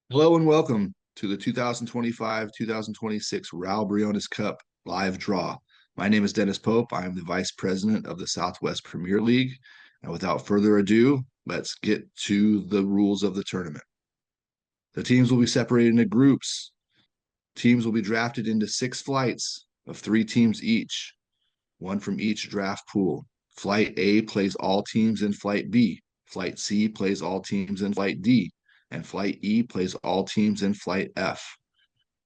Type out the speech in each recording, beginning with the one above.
Hello and welcome to the 2025-2026 Raul Briones Cup live draw. My name is Dennis Pope. I am the Vice President of the Southwest Premier League. And without further ado, let's get to the rules of the tournament. The teams will be separated into groups. Teams will be drafted into 6 flights of 3 teams each, one from each draft pool. Flight A plays all teams in Flight B. Flight C plays all teams in Flight D. And Flight E plays all teams in Flight F.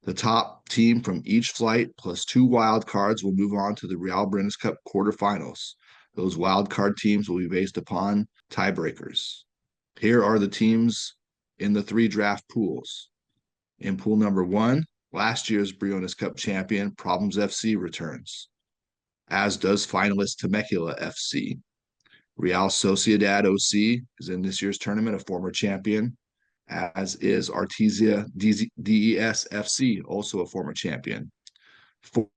The top team from each flight plus 2 wild cards will move on to the Real Briones Cup quarterfinals. Those wild card teams will be based upon tiebreakers. Here are the teams in the 3 draft pools. In pool number 1, last year's Briones Cup champion Problems FC returns, as does finalist Temecula FC. Real Sociedad OC is in this year's tournament, a former champion, as is Artesia DES FC, also a former champion.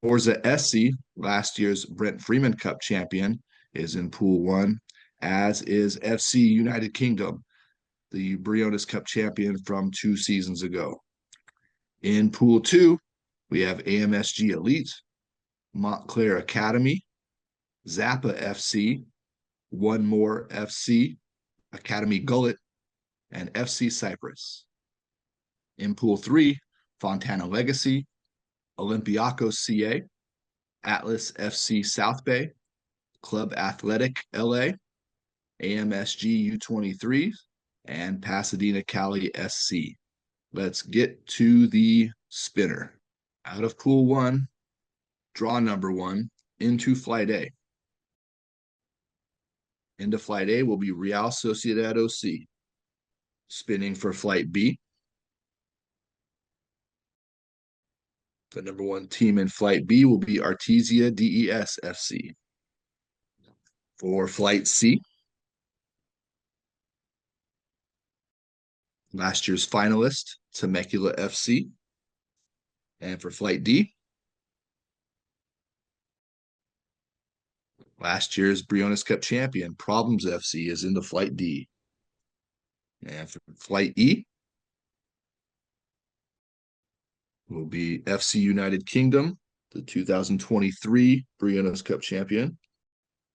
Forza SC, last year's Brent Freeman Cup champion, is in Pool 1, as is FC United Kingdom, the Briones Cup champion from 2 seasons ago. In Pool 2, we have AMSG Elite, Montclair Academy, Zappa FC, One More FC, Academy Gullet, and FC Cyprus. In Pool 3, Fontana Legacy, Olympiacos CA, Atlas FC South Bay, Club Athletic LA, AMSG U23, and Pasadena Cali SC. Let's get to the spinner. Out of Pool 1, draw number 1 into Flight A. Into Flight A will be Real Sociedad OC. Spinning for Flight B. The number 1 team in Flight B will be Artesia DES FC. For Flight C, last year's finalist, Temecula FC. And for Flight D, last year's Briones Cup champion, Problems FC, is into Flight D. And for Flight E, will be FC United Kingdom, the 2023 Briones Cup champion,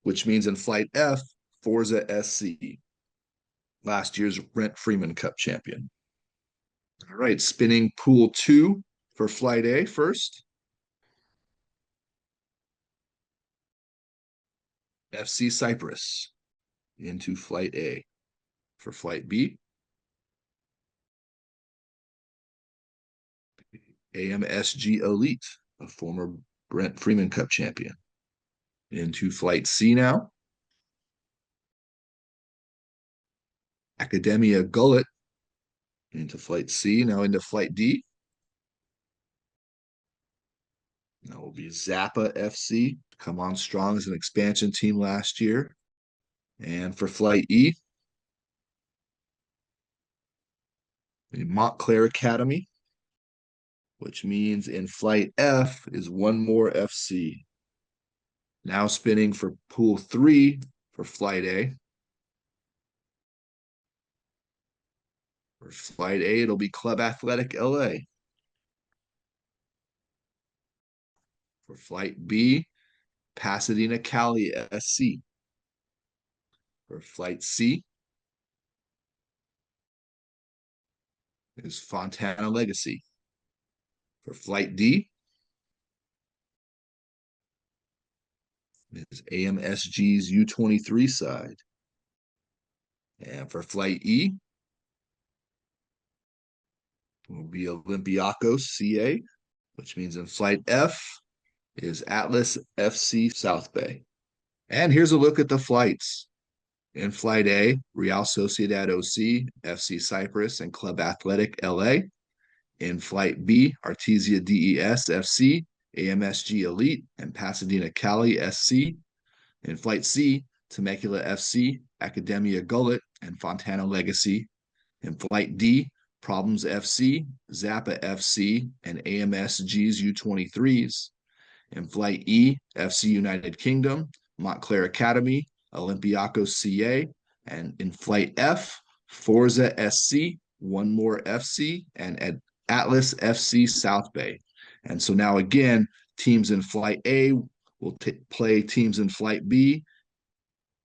which means in Flight F, Forza SC, last year's Brent Freeman Cup champion. All right, spinning Pool 2 for Flight A first. FC Cyprus into Flight A. For Flight B, AMSG Elite, a former Brent Freeman Cup champion. Into Flight C now. Academia Gullet into Flight C, now into Flight D. That will be Zappa FC, come on strong as an expansion team last year. And for Flight E, the Montclair Academy, which means in Flight F is One More FC. Now spinning for Pool 3 for Flight A. For Flight A, it'll be Club Athletic LA. For Flight B, Pasadena Cali SC. For Flight C is Fontana Legacy. For Flight D is AMSG's U23 side. And for Flight E will be Olympiacos CA, which means in Flight F is Atlas FC South Bay. And here's a look at the flights. In Flight A, Real Sociedad OC, FC Cyprus, and Club Athletic LA. In Flight B, Artesia DES FC, AMSG Elite, and Pasadena Cali SC. In Flight C, Temecula FC, Academia Gullet, and Fontana Legacy. In Flight D, Problems FC, Zappa FC, and AMSG's U23s. In Flight E, FC United Kingdom, Montclair Academy, Olympiacos CA, and in Flight F, Forza SC, One More FC, and Atlas FC South Bay. And so now again, teams in Flight A will play teams in Flight B.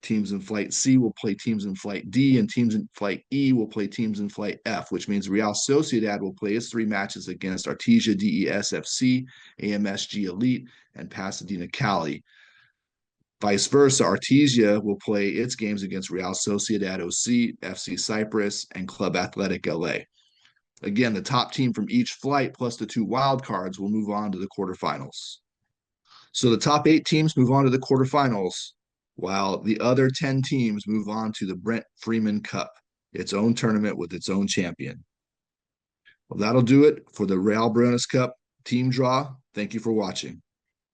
Teams in Flight C will play teams in Flight D, and teams in Flight E will play teams in Flight F, which means Real Sociedad will play its 3 matches against Artesia DESFC, AMSG Elite, and Pasadena Cali. Vice versa, Artesia will play its games against Real Sociedad OC, FC Cyprus, and Club Athletic LA. Again, the top team from each flight plus the 2 wildcards will move on to the quarterfinals. So the top 8 teams move on to the quarterfinals, while the other 10 teams move on to the Brent Freeman Cup, its own tournament with its own champion. Well, that'll do it for the Real Briones Cup team draw. Thank you for watching.